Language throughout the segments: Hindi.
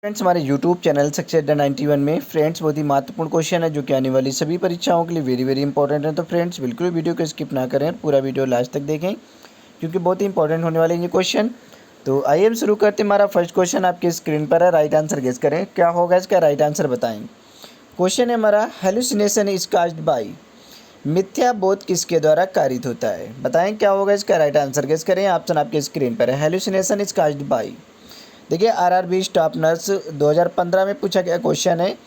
फ्रेंड्स, हमारे यूट्यूब चैनल सक्सेस अड्डा 91 में फ्रेंड्स बहुत ही महत्वपूर्ण क्वेश्चन है जो कि आने वाली सभी परीक्षाओं के लिए वेरी वेरी इंपॉर्टेंट है। तो फ्रेंड्स बिल्कुल वीडियो को स्किप ना करें, पूरा वीडियो लास्ट तक देखें क्योंकि बहुत ही इंपॉर्टेंट होने वाले हैं ये क्वेश्चन। तो आइए हम शुरू करते हैं। हमारा फर्स्ट क्वेश्चन आपकी स्क्रीन पर है, राइट आंसर गेस करें क्या होगा इसका, राइट आंसर बताएं। क्वेश्चन है हमारा, हेलुसिनेशन इज काज्ड बाई, मिथ्या बोध किसके द्वारा कारित होता है, बताएं क्या होगा इसका, राइट आंसर गेस करें। ऑप्शन आपके स्क्रीन पर है, हेलुसिनेशन इज काज्ड बाई। देखिए आरआरबी स्टाफ नर्स 2015 में पूछा गया क्वेश्चन है,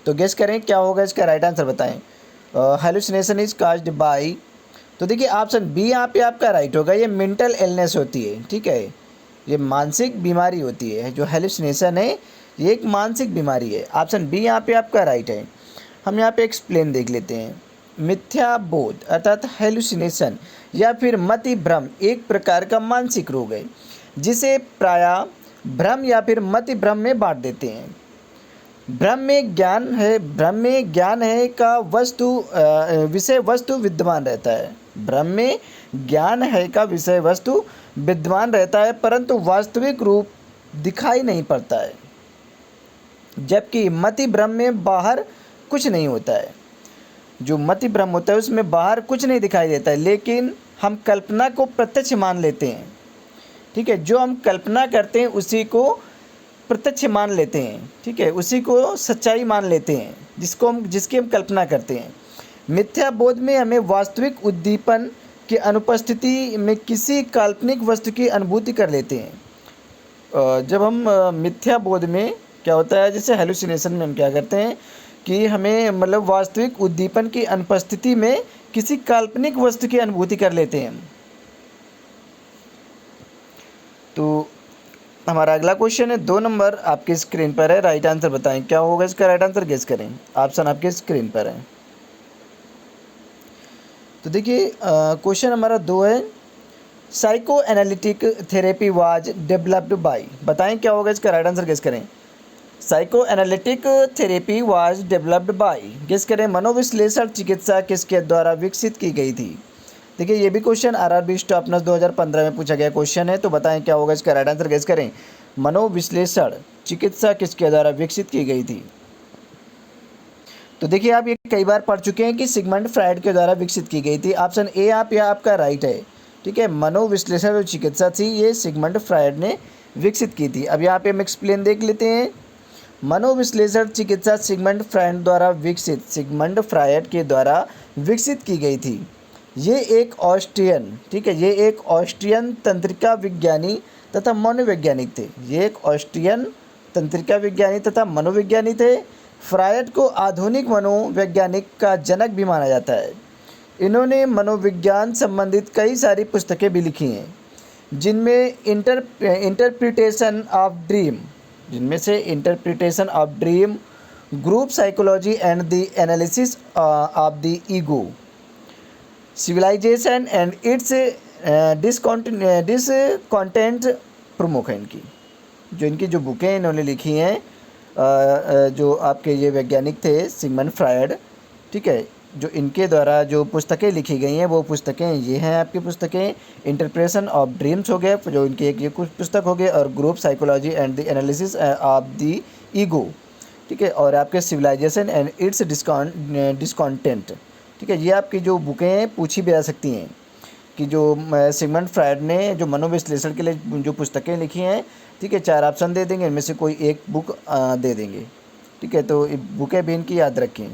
तो गेस करें क्या होगा इसका, राइट आंसर बताएं। हेलुसिनेशन इज काज्ड बाई, तो देखिए ऑप्शन बी यहाँ पे आपका राइट होगा। ये मेंटल इलनेस होती है, ठीक है, ये मानसिक बीमारी होती है। जो हेलुसिनेशन है ये एक मानसिक बीमारी है। ऑप्शन बी यहाँ पे आपका राइट है। हम यहाँ पे एक्सप्लेन देख लेते हैं। मिथ्या बोध अर्थात हेलुसिनेशन या फिर मति भ्रम एक प्रकार का मानसिक रोग है जिसे प्रायः भ्रम या फिर मति भ्रम में बांट देते हैं। भ्रम में ज्ञान है का विषय वस्तु विद्यमान रहता है। भ्रम में ज्ञान है का विषय वस्तु विद्यमान रहता है परंतु वास्तविक रूप दिखाई नहीं पड़ता है, जबकि मति भ्रम में बाहर कुछ नहीं होता है। जो मति भ्रम होता है उसमें बाहर कुछ नहीं दिखाई देता है, लेकिन हम कल्पना को प्रत्यक्ष मान लेते हैं, ठीक है। जो हम कल्पना करते हैं उसी को प्रत्यक्ष मान लेते हैं, ठीक है, उसी को सच्चाई मान लेते हैं जिसकी हम कल्पना करते हैं। मिथ्या बोध में हमें वास्तविक उद्दीपन की अनुपस्थिति में किसी काल्पनिक वस्तु की अनुभूति कर लेते हैं। जब हम मिथ्या बोध में क्या होता है, जैसे हेलुसिनेशन में हम क्या करते हैं कि हमें मतलब वास्तविक उद्दीपन की अनुपस्थिति में किसी काल्पनिक वस्तु की अनुभूति कर लेते हैं। तो हमारा अगला क्वेश्चन है 2 नंबर आपके स्क्रीन पर है, राइट आंसर बताएं क्या होगा इसका, राइट आंसर गेस करें। ऑप्शन आपके स्क्रीन पर है। तो देखिए क्वेश्चन हमारा 2 है, psychoanalytic therapy was developed by, बताएं क्या होगा इसका, राइट आंसर गेस करें। Psychoanalytic therapy was developed by, guess करें। मनोविश्लेषण चिकित्सा किसके द्वारा विकसित की गई थी। देखिए ये भी क्वेश्चन आरआरबी स्टाफ नर्स 2015 में पूछा गया क्वेश्चन है, तो बताएं क्या होगा इसका, राइट आंसर गेस करें। मनोविश्लेषण चिकित्सा किसके द्वारा विकसित की गई थी। तो देखिए आप ये कई बार पढ़ चुके हैं कि सिगमंड फ्रायड के द्वारा विकसित की गई थी। ऑप्शन ए आपका राइट है, ठीक है। मनोविश्लेषण जो चिकित्सा थी ये सिगमंड फ्रायड ने विकसित की थी। अब यहाँ पे हम एक्सप्लेन देख लेते हैं। मनोविश्लेषण चिकित्सा सिगमंड फ्रायड के द्वारा विकसित की गई थी। ये एक ऑस्ट्रियन, ठीक है, ये एक ऑस्ट्रियन तंत्रिका विज्ञानी तथा मनोवैज्ञानिक थे। ये एक ऑस्ट्रियन तंत्रिका विज्ञानी तथा मनोविज्ञानी थे। फ्रायड को आधुनिक मनोवैज्ञानिक का जनक भी माना जाता है। इन्होंने मनोविज्ञान संबंधित कई सारी पुस्तकें भी लिखी हैं, जिनमें इंटरप्रिटेशन ऑफ ड्रीम, जिनमें से interpretation of dream, group psychology and the analysis of the ego, civilization and its discontent प्रमुख है इनकी। जो इनकी जो बुकें इन्होंने लिखी हैं, जो आपके ये वैज्ञानिक थे सिगमंड फ्रायड, ठीक है, जो इनके द्वारा जो पुस्तकें लिखी गई हैं वो पुस्तकें ये हैं आपकी पुस्तकें। इंटरप्रेशन ऑफ ड्रीम्स हो गए जो इनकी एक ये कुछ पुस्तक हो गए, और group psychology and the analysis of the ego, ठीक है, और आपके सिविलाइजेशन एंड इट्स डिसकॉन्टेंट, ठीक है। ये आपकी जो बुकें पूछी भी जा सकती हैं कि जो सिगमंड फ्रायड ने जो मनोविश्लेषण के लिए जो पुस्तकें लिखी हैं, ठीक है, 4 ऑप्शन दे देंगे, इनमें से कोई एक बुक दे देंगे, ठीक है। तो बुकें भी इनकी याद रखें।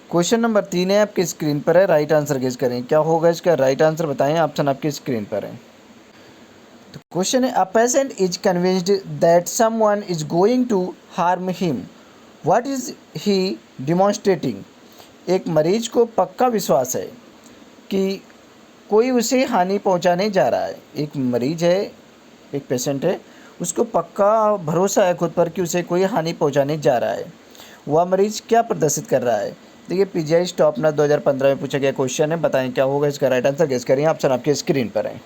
क्वेश्चन नंबर 3 है आपकी स्क्रीन पर है, राइट आंसर गेस करें क्या होगा इसका, राइट आंसर बताएं। ऑप्शन आपकी स्क्रीन पर है। तो क्वेश्चन है, a patient is convinced that someone is going to harm him, what is he demonstrating. एक मरीज को पक्का विश्वास है कि कोई उसे हानि पहुंचाने जा रहा है। एक मरीज है, एक पेशेंट है, उसको पक्का भरोसा है खुद पर कि उसे कोई हानि पहुंचाने जा रहा है। वह मरीज क्या प्रदर्शित कर रहा है। देखिए पीजीआई स्टाफ नर्स 2015 में पूछा गया क्वेश्चन है, बताएं क्या होगा इसका, राइट आंसर गेस करिए। ऑप्शन आपके स्क्रीन पर है।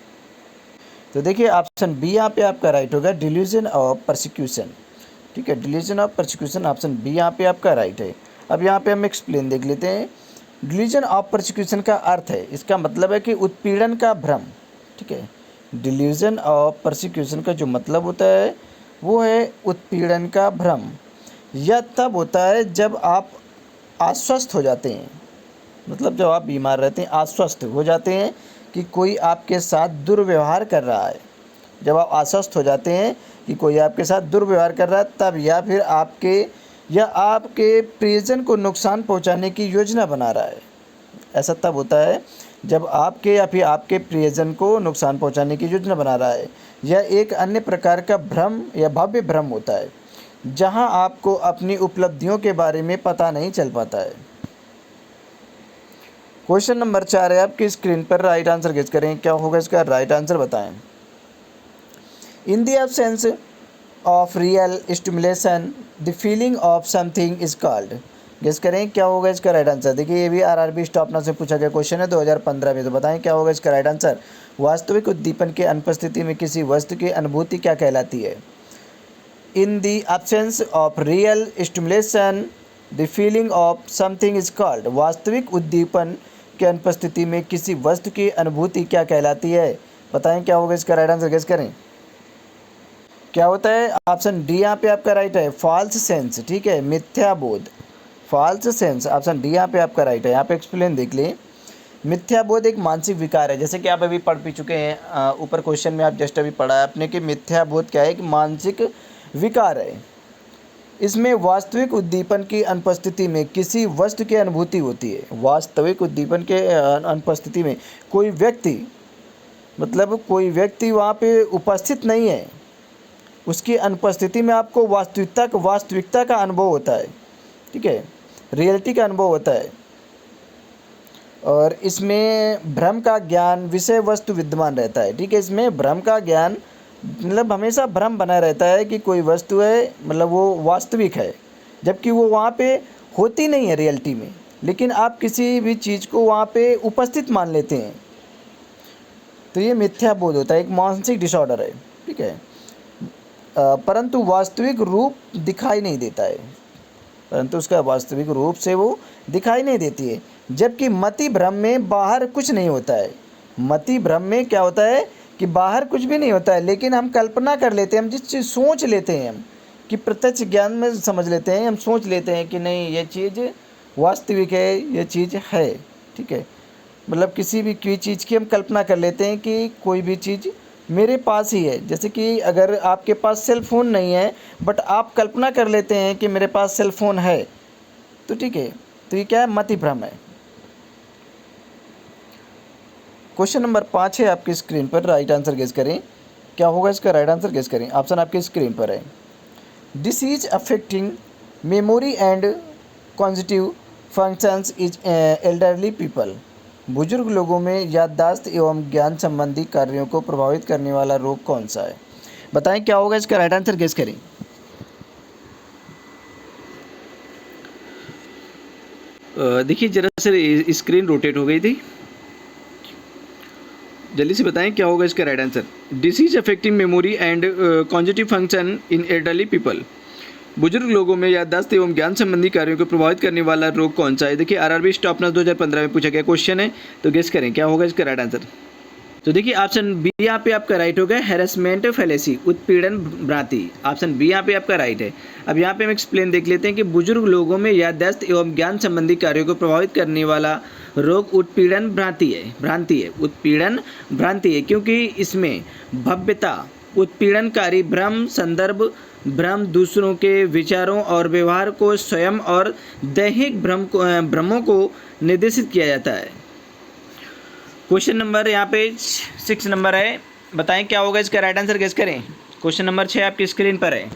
तो देखिए ऑप्शन बी यहाँ पे आपका राइट होगा, डिल्यूजन ऑफ परसिक्यूशन, ठीक है, delusion of persecution, option B यहाँ पे आपका राइट है। अब यहाँ पे हम एक्सप्लेन देख लेते हैं। डिल्यूजन ऑफ परसिक्यूशन का अर्थ है, इसका मतलब है कि उत्पीड़न का भ्रम, ठीक है। डिल्यूजन ऑफ परसिक्यूशन का जो मतलब होता है वो है उत्पीड़न का भ्रम। यह तब होता है जब आप आश्वस्त हो जाते हैं, मतलब जब आप बीमार रहते हैं, आश्वस्त हो जाते हैं कि कोई आपके साथ दुर्व्यवहार कर रहा है। जब आप आश्वस्त हो जाते हैं कि कोई आपके साथ दुर्व्यवहार कर रहा है तब, या आपके प्रियजन को नुकसान पहुंचाने की योजना बना रहा है। ऐसा तब होता है जब आपके या फिर आपके प्रियजन को नुकसान पहुंचाने की योजना बना रहा है। यह एक अन्य प्रकार का भ्रम या भव्य भ्रम होता है जहां आपको अपनी उपलब्धियों के बारे में पता नहीं चल पाता है। क्वेश्चन नंबर 4 है आपकी स्क्रीन पर, राइट आंसर गेस करें। क्या होगा इसका राइट आंसर बताएं। In the absence of real stimulation the feeling of something is called. Guess करें क्या होगा इसका राइट आंसर। देखिए ये भी आरआरबी स्टॉपना से पूछा गया क्वेश्चन है 2015 में। तो बताएं क्या होगा इसका राइट आंसर। वास्तविक उद्दीपन की अनुपस्थिति में किसी वस्तु की अनुभूति क्या कहलाती है। इन the absence of real stimulation the feeling of something is called. वास्तविक उद्दीपन की अनुपस्थिति में किसी वस्तु की अनुभूति क्या कहलाती है। बताएं क्या होगा इसका राइट आंसर। गेस करें क्या होता है। ऑप्शन डी यहाँ पे आपका राइट है, फॉल्स सेंस। ठीक है, मिथ्या बोध, फॉल्स सेंस। ऑप्शन डी यहाँ पे आपका राइट है। यहाँ पे एक्सप्लेन देख लें। मिथ्या बोध एक मानसिक विकार है, जैसे कि आप अभी पढ़ भी चुके हैं, ऊपर क्वेश्चन में आप जस्ट अभी पढ़ा है आपने कि मिथ्या बोध क्या है, एक मानसिक विकार है। इसमें वास्तविक उद्दीपन की अनुपस्थिति में किसी वस्तु की अनुभूति होती है। वास्तविक उद्दीपन के अनुपस्थिति में कोई व्यक्ति, मतलब कोई व्यक्ति वहाँ पे उपस्थित नहीं है, उसकी अनुपस्थिति में आपको वास्तविकता का अनुभव होता है। ठीक है, रियलिटी का अनुभव होता है। और इसमें भ्रम का ज्ञान, विषय वस्तु विद्यमान रहता है। ठीक है, इसमें भ्रम का ज्ञान मतलब हमेशा भ्रम बना रहता है कि कोई वस्तु है, मतलब वो वास्तविक है, जबकि वो वहाँ पे होती नहीं है रियलिटी में, लेकिन आप किसी भी चीज़ को वहाँ पे उपस्थित मान लेते हैं। तो ये मिथ्या बोध होता है, एक मानसिक डिसऑर्डर है। ठीक है, परंतु वास्तविक रूप दिखाई नहीं देता है, परंतु उसका वास्तविक रूप से वो दिखाई नहीं देती है। जबकि मति भ्रम में बाहर कुछ नहीं होता है। मति भ्रम में क्या होता है कि बाहर कुछ भी नहीं होता है, लेकिन हम कल्पना कर लेते हैं, हम जिस चीज़ सोच लेते हैं, हम कि प्रत्यक्ष ज्ञान में समझ लेते हैं, हम सोच लेते हैं कि नहीं ये चीज़ वास्तविक है, ये चीज़ है। ठीक है, मतलब किसी भी कोई चीज़ की हम कल्पना कर लेते हैं कि कोई भी चीज़ मेरे पास ही है। जैसे कि अगर आपके पास सेल फ़ोन नहीं है बट आप कल्पना कर लेते हैं कि मेरे पास सेल फ़ोन है, तो ठीक है, तो ये क्या है, मति भ्रम है। क्वेश्चन नंबर 5 है आपकी स्क्रीन पर, राइट आंसर गेस करें। क्या होगा इसका राइट आंसर गेस करें। ऑप्शन आपकी स्क्रीन पर है। Disease affecting memory and cognitive functions is elderly people. बुजुर्ग लोगों में याददाश्त एवं ज्ञान संबंधी कार्यों को प्रभावित करने वाला रोग कौन सा है। बताएं क्या होगा इसका राइट आंसर गेस करें। देखिए जरा से स्क्रीन रोटेट हो गई थी, जल्दी से बताएं क्या होगा इसका right answer. Disease affecting memory and cognitive function in elderly people. बुजुर्ग लोगों में याददाश्त एवं ज्ञान संबंधी कार्यों को प्रभावित करने वाला रोग कौन सा है। देखिए आरआरबी स्टॉपना 2015 में पूछा गया क्वेश्चन है, तो गेस करें क्या होगा इसका राइट आंसर। तो देखिए ऑप्शन बी यहाँ पे आपका राइट हो गया, हैरेसमेंट फैलेसी, उत्पीड़न भ्रांति। ऑप्शन बी यहाँ पे आपका राइट है। अब यहाँ पे हम एक्सप्लेन देख लेते हैं कि बुजुर्ग लोगों में याददाश्त एवं ज्ञान संबंधी कार्यों को प्रभावित करने वाला रोग उत्पीड़न भ्रांति है। उत्पीड़न भ्रांति है क्योंकि इसमें भव्यता, उत्पीड़नकारी भ्रम, संदर्भ भ्रम, दूसरों के विचारों और व्यवहार को स्वयं और दैहिक भ्रमों को निर्देशित किया जाता है। क्वेश्चन नंबर यहाँ पे 6 नंबर है, बताएं क्या होगा इसका राइट आंसर गेस करें। क्वेश्चन नंबर 6 आपकी स्क्रीन पर है,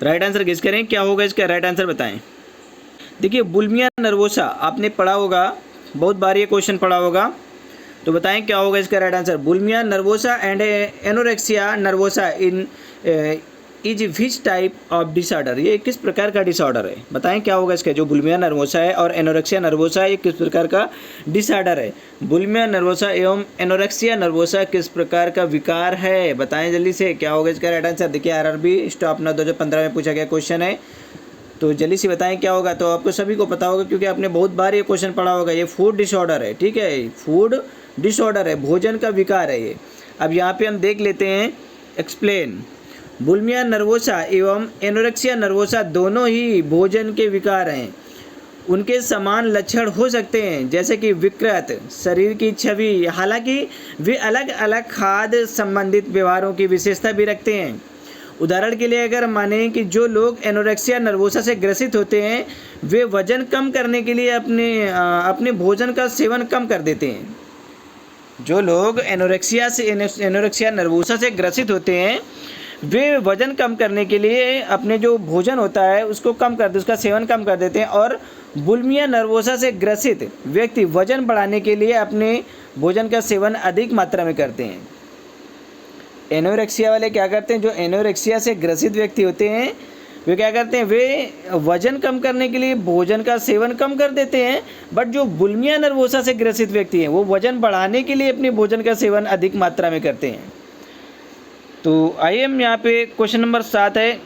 राइट आंसर गेस करें क्या होगा इसका राइट आंसर बताएं। देखिए बुलिमिया नर्वोसा आपने पढ़ा होगा, बहुत बार ये क्वेश्चन पढ़ा होगा, तो बताएं क्या होगा इसका right answer. Bulimia nervosa and anorexia nervosa in is which type of disorder. ये किस प्रकार का डिसऑर्डर है, बताएं क्या होगा इसका। जो बुलिमिया नर्वोसा है और एनोरेक्सिया नर्वोसा ये किस प्रकार का डिसऑर्डर है। बुलिमिया नर्वोसा एवं एनोरेक्सिया नर्वोसा किस प्रकार का विकार है, बताएं जल्दी से क्या होगा इसका राइट आंसर। देखिए आरआरबी स्टॉपना 2015 में पूछा गया क्वेश्चन है, तो जल्दी से बताएं क्या होगा। तो आपको सभी को पता होगा क्योंकि आपने बहुत बार ये क्वेश्चन पढ़ा होगा। ये फूड डिसऑर्डर है, ठीक है, फूड डिसऑर्डर है, भोजन का विकार है ये। अब यहाँ पे हम देख लेते हैं एक्सप्लेन। बुलिमिया नर्वोसा एवं एनोरेक्सिया नर्वोसा दोनों ही भोजन के विकार हैं। उनके समान लक्षण हो सकते हैं जैसे कि विकृत शरीर की छवि, हालांकि वे अलग अलग खाद्य संबंधित व्यवहारों की विशेषता भी रखते हैं। उदाहरण के लिए अगर माने कि जो लोग एनोरेक्सिया नर्वोसा से ग्रसित होते हैं वे वजन कम करने के लिए अपने भोजन का सेवन कम कर देते हैं। जो लोग एनोरेक्सिया नर्वोसा से ग्रसित होते हैं वे वजन कम करने के लिए अपने जो भोजन होता है उसको कम कर दे उसका सेवन कम कर देते हैं, और बुलिमिया नर्वोसा से ग्रसित व्यक्ति वजन बढ़ाने के लिए अपने भोजन का सेवन अधिक मात्रा में करते हैं। एनोरेक्सिया वाले क्या करते हैं, जो एनोरेक्सिया से ग्रसित व्यक्ति होते हैं वे क्या करते हैं, वे वजन कम करने के लिए भोजन का सेवन कम कर देते हैं, बट जो बुलिमिया नर्वोसा से ग्रसित व्यक्ति हैं वो वजन बढ़ाने के लिए अपने भोजन का सेवन अधिक मात्रा में करते हैं। तो आइए हम यहाँ पे क्वेश्चन नंबर 7 है,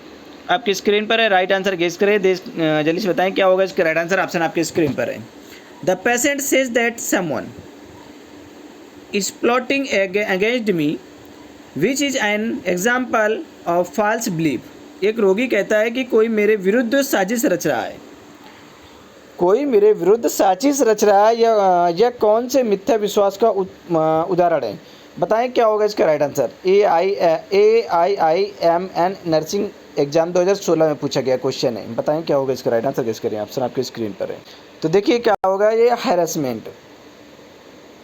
आपकी स्क्रीन पर है, राइट आंसर गेस करें, जल्दी से बताएं क्या होगा इसका राइट आंसर। ऑप्शन आपकी स्क्रीन पर है। The patient says that someone is plotting against me which is an example of false belief. एक रोगी कहता है कि कोई मेरे विरुद्ध साजिश रच रहा है। कोई मेरे विरुद्ध साजिश रच रहा है, यह कौन से मिथ्या विश्वास का उदाहरण है? बताएं क्या होगा इसका right answer. AIIMN nursing exam 2016 में पूछा गया क्वेश्चन है। बताएं क्या होगा इसका राइट आंसर गेस करें। ऑप्शन आपकी स्क्रीन पर है। तो देखिए क्या होगा, ये हैरेसमेंट,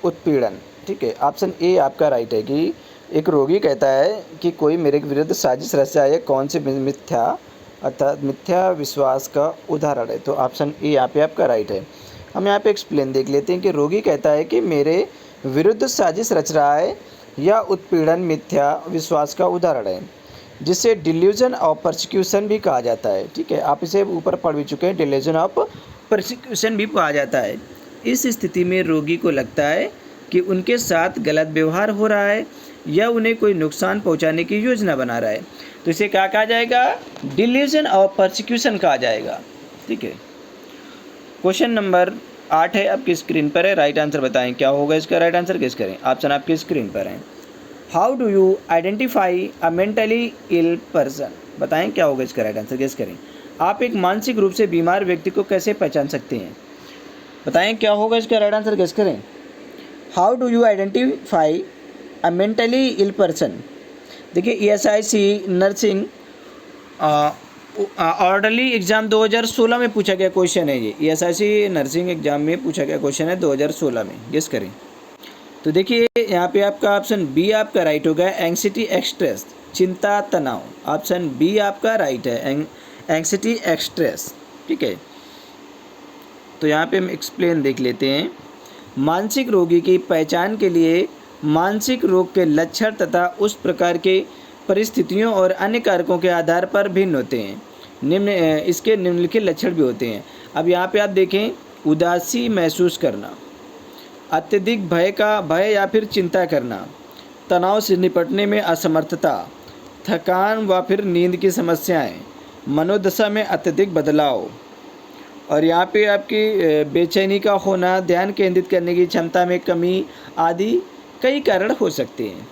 उत्पीड़न। ठीक है, ऑप्शन ए आपका राइट है कि एक रोगी कहता है कि कोई मेरे विरुद्ध साजिश रच रहा है, कौन से मिथ्या अर्थात मिथ्या विश्वास का उदाहरण है। तो ऑप्शन ए यहाँ पे आपका राइट है। हम यहाँ पे एक्सप्लेन देख लेते हैं कि रोगी कहता है कि मेरे विरुद्ध साजिश रच रहा है या उत्पीड़न मिथ्या विश्वास का उदाहरण है, जिसे डिल्यूजन ऑफ परसिक्यूशन भी कहा जाता है। ठीक है, आप इसे ऊपर पढ़ भी चुके हैं, डिल्यूजन ऑफ परसिक्यूशन भी कहा जाता है। इस स्थिति में रोगी को लगता है कि उनके साथ गलत व्यवहार हो रहा है या उन्हें कोई नुकसान पहुंचाने की योजना बना रहा है, तो इसे क्या कहा जाएगा, डिल्यूजन ऑफ परसिक्यूशन कहा जाएगा। ठीक है, क्वेश्चन नंबर 8 है, आपकी स्क्रीन पर है, राइट आंसर बताएं क्या होगा इसका राइट आंसर गेस करें। ऑप्शन आपकी स्क्रीन पर है। How do you identify a mentally ill person. बताएं क्या होगा इसका राइट आंसर गेस करें। आप एक मानसिक रूप से बीमार व्यक्ति को कैसे पहचान सकते हैं? बताएं क्या होगा इसका राइट आंसर गेस करें। How do you identify a mentally ill person. देखिए ESIC नर्सिंग ऑर्डरली एग्ज़ाम 2016 में पूछा गया क्वेश्चन है। ये ESIC नर्सिंग एग्ज़ाम में पूछा गया क्वेश्चन है 2016 में, गेस करें। तो देखिए यहाँ पे आपका ऑप्शन बी आपका राइट होगा, एंग्जाइटी एक्सट्रेस, चिंता तनाव। ऑप्शन बी आपका राइट है, एंग्जाइटी एक्सट्रेस। ठीक है, तो यहाँ पे हम एक्सप्लेन देख लेते हैं। मानसिक रोगी की पहचान के लिए मानसिक रोग के लक्षण तथा उस प्रकार के परिस्थितियों और अन्य कारकों के आधार पर भिन्न होते हैं। इसके निम्नलिखित लक्षण भी होते हैं। अब यहाँ पे आप देखें, उदासी महसूस करना, अत्यधिक भय या फिर चिंता करना, तनाव से निपटने में असमर्थता, थकान व फिर नींद की समस्याएं, मनोदशा में अत्यधिक बदलाव, और यहाँ पे आपकी बेचैनी का होना, ध्यान केंद्रित करने की क्षमता में कमी आदि कई कारण हो सकते हैं।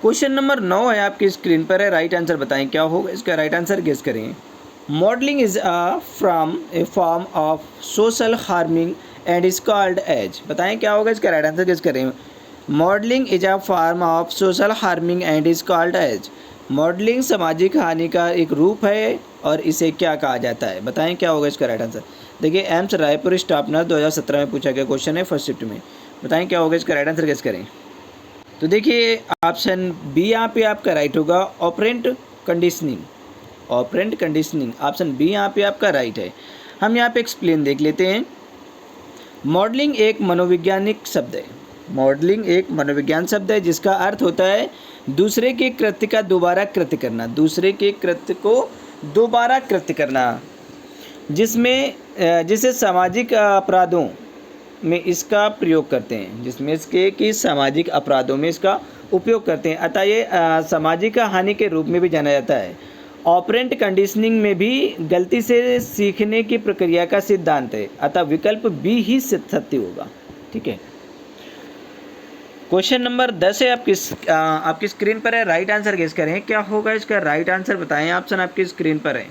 क्वेश्चन नंबर 9 है, आपकी स्क्रीन पर है, राइट आंसर बताएं क्या होगा इसका राइट आंसर गेस करें। Modelling is a form of social harming and is called as. बताएं क्या होगा इसका राइट आंसर गेस करें। Modelling is a form of social harming and is called as. मॉडलिंग सामाजिक हानि का एक रूप है और इसे क्या कहा जाता है? बताएं क्या होगा इसका राइट आंसर। देखिए एम्स रायपुर स्टाफ नर्स 2017 में पूछा गया क्वेश्चन है फर्स्ट शिफ्ट में। बताएं क्या होगा इसका राइट आंसर गेस करें। तो देखिए ऑप्शन बी यहाँ पे आपका राइट होगा, operant conditioning. Operant conditioning, option B यहाँ पे आपका राइट है। हम यहाँ पे एक्सप्लेन देख लेते हैं। मॉडलिंग एक मनोवैज्ञानिक शब्द है। मॉडलिंग एक मनोविज्ञान शब्द है जिसका अर्थ होता है दूसरे के कृत्य का दोबारा कृत्य करना, दूसरे के कृत्य को दोबारा कृत्य करना, जिसे सामाजिक अपराधों में इसका प्रयोग करते हैं, जिसमें इसके कि सामाजिक अपराधों में इसका उपयोग करते हैं, अतः ये सामाजिक हानि के रूप में भी जाना जाता है। ऑपरेंट कंडीशनिंग में भी गलती से सीखने की प्रक्रिया का सिद्धांत है, अतः विकल्प बी ही सत्य होगा। ठीक है, क्वेश्चन नंबर 10 है आपकी स्क्रीन पर है। राइट आंसर गेस करें, क्या होगा इसका राइट आंसर बताएं। ऑप्शन आपकी स्क्रीन पर है,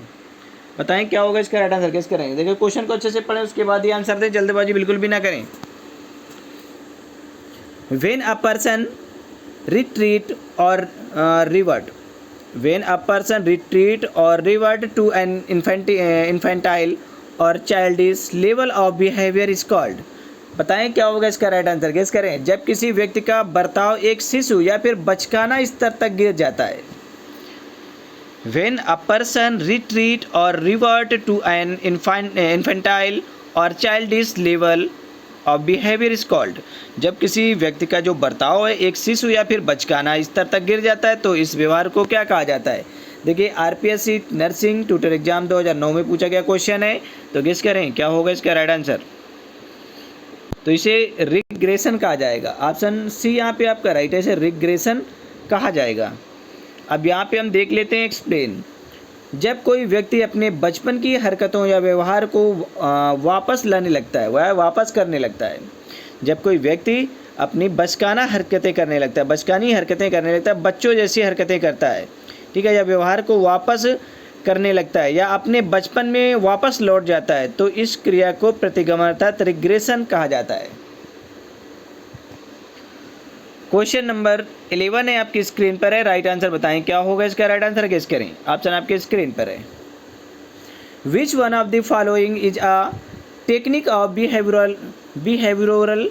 बताएं क्या होगा इसका राइट आंसर गेस करें। देखिए क्वेश्चन को अच्छे से पढ़ें, उसके बाद ही आंसर दें, जल्दबाजी बिल्कुल भी ना करें। व्हेन अ पर्सन रिट्रीट और revert, when a person retreat और रिवर्ट टू एन इन्फेंटाइल और childish level of behaviour is called. बताएं क्या होगा इसका राइट आंसर गेस करें। जब किसी व्यक्ति का बर्ताव एक शिशु या फिर बचकाना स्तर तक गिर जाता है। When a person retreat or revert to an infantile or childish level of behavior is called। जब किसी व्यक्ति का जो बर्ताव है एक शिशु या फिर बचकाना स्तर तक गिर जाता है तो इस व्यवहार को क्या कहा जाता है। देखिए आरपीएससी नर्सिंग ट्यूटर एग्जाम 2009 में पूछा गया क्वेश्चन है, तो गेस करें क्या होगा इसका राइट आंसर। तो इसे रिग्रेशन कहा जाएगा। ऑप्शन सी यहाँ पे आपका राइट है, इसे रिग्रेशन कहा जाएगा। अब यहाँ पे हम देख लेते हैं एक्सप्लेन। जब कोई व्यक्ति अपने बचपन की हरकतों या व्यवहार को वापस लाने लगता है, वह वापस करने लगता है। जब कोई व्यक्ति अपनी बचकाना हरकतें करने लगता है, बचकानी हरकतें करने लगता है, बच्चों जैसी हरकतें करता है, ठीक है, या व्यवहार को वापस करने लगता है या अपने बचपन में वापस लौट जाता है, तो इस क्रिया को प्रतिगमन अर्थात रिग्रेशन कहा जाता है। क्वेश्चन नंबर 11 है आपकी स्क्रीन पर है। राइट आंसर बताएं क्या होगा इसका राइट आंसर गेस करें। ऑप्शन आपके स्क्रीन पर है। Which one of the following is a technique of behavioural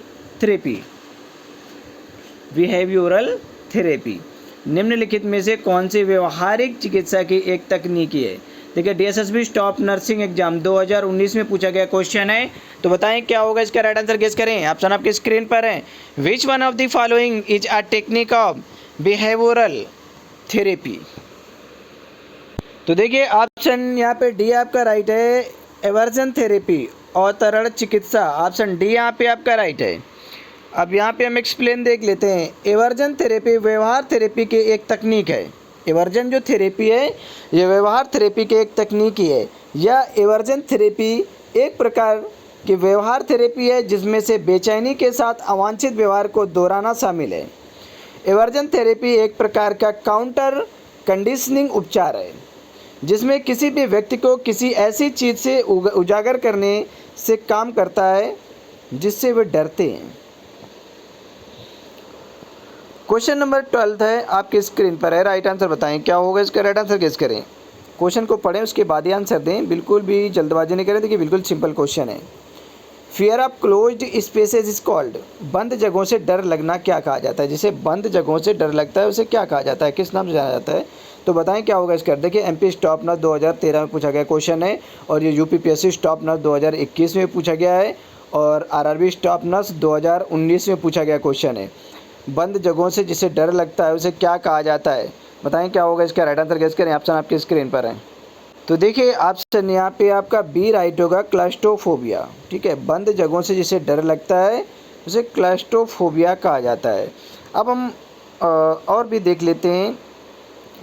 therapy. निम्नलिखित में से कौन सी व्यवहारिक चिकित्सा की एक तकनीकी है। देखिए डीएसएसबी स्टॉप नर्सिंग एग्जाम 2019 में पूछा गया क्वेश्चन है, तो बताएं क्या होगा इसका राइट आंसर गेस करें। ऑप्शन आपकी स्क्रीन पर है। Which one of the following is a technique of behavioural therapy. तो देखिए ऑप्शन यहाँ पे डी आपका राइट है, एवर्जन थेरेपी, अवतरण चिकित्सा। ऑप्शन डी यहाँ पे आपका राइट है। अब यहाँ पे हम एक्सप्लेन देख लेते हैं। एवर्जन थेरेपी व्यवहार थेरेपी की एक तकनीक है। एवर्जन जो थेरेपी है ये व्यवहार थेरेपी की एक तकनीकी है। यह एवर्जन थेरेपी एक प्रकार की व्यवहार थेरेपी है जिसमें से बेचैनी के साथ अवांछित व्यवहार को दोहराना शामिल है। एवर्जन थेरेपी एक प्रकार का काउंटर कंडीशनिंग उपचार है जिसमें किसी भी व्यक्ति को किसी ऐसी चीज़ से उजागर करने से काम करता है जिससे वे डरते हैं। क्वेश्चन नंबर 12 है आपकी स्क्रीन पर है। राइट आंसर बताएं क्या होगा इसका राइट आंसर गेस करें। क्वेश्चन को पढ़ें उसके बाद ही आंसर दें, बिल्कुल भी जल्दबाजी नहीं करें। देखिए बिल्कुल सिंपल क्वेश्चन है। Fear of closed spaces is called. बंद जगहों से डर लगना क्या कहा जाता है। जिसे बंद जगहों से डर लगता है उसे क्या कहा जाता है, किस नाम से जाना जाता है, तो बताएं क्या होगा इसका। देखिए एमपी स्टॉप नर्स 2013 में पूछा गया क्वेश्चन है और ये यूपीपीएससी स्टॉप नर्स 2021 में पूछा गया है और आरआरबी स्टॉप नर्स 2019 में पूछा गया क्वेश्चन है। बंद जगहों से जिसे डर लगता है उसे क्या कहा जाता है, बताएं क्या होगा इसका राइट आंसर गेस करें। ऑप्शन आपकी स्क्रीन पर है। तो देखिए ऑप्शन यहाँ पे आपका बी राइट होगा, क्लास्ट्रोफोबिया। ठीक है, बंद जगहों से जिसे डर लगता है उसे क्लास्ट्रोफोबिया कहा जाता है। अब हम और भी देख लेते हैं।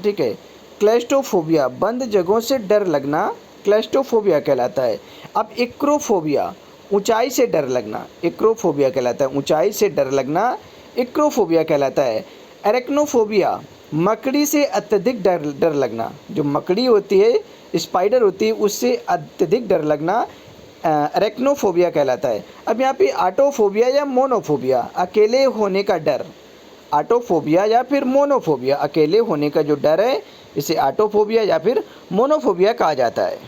ठीक है, क्लास्ट्रोफोबिया बंद जगहों से डर लगना क्लास्ट्रोफोबिया कहलाता है। अब एक्रोफोबिया ऊंचाई से डर लगना, एक्रोफोबिया कहलाता है। ऊंचाई से डर लगना एक्रोफोबिया कहलाता है। एरेक्नोफोबिया मकड़ी से अत्यधिक डर लगना, जो मकड़ी होती है, स्पाइडर होती है, उससे अत्यधिक डर लगना एरेक्नोफोबिया कहलाता है। अब यहाँ पे ऑटोफोबिया या मोनोफोबिया अकेले होने का डर, ऑटोफोबिया या फिर मोनोफोबिया अकेले होने का जो डर है इसे ऑटोफोबिया या फिर मोनोफोबिया कहा जाता है।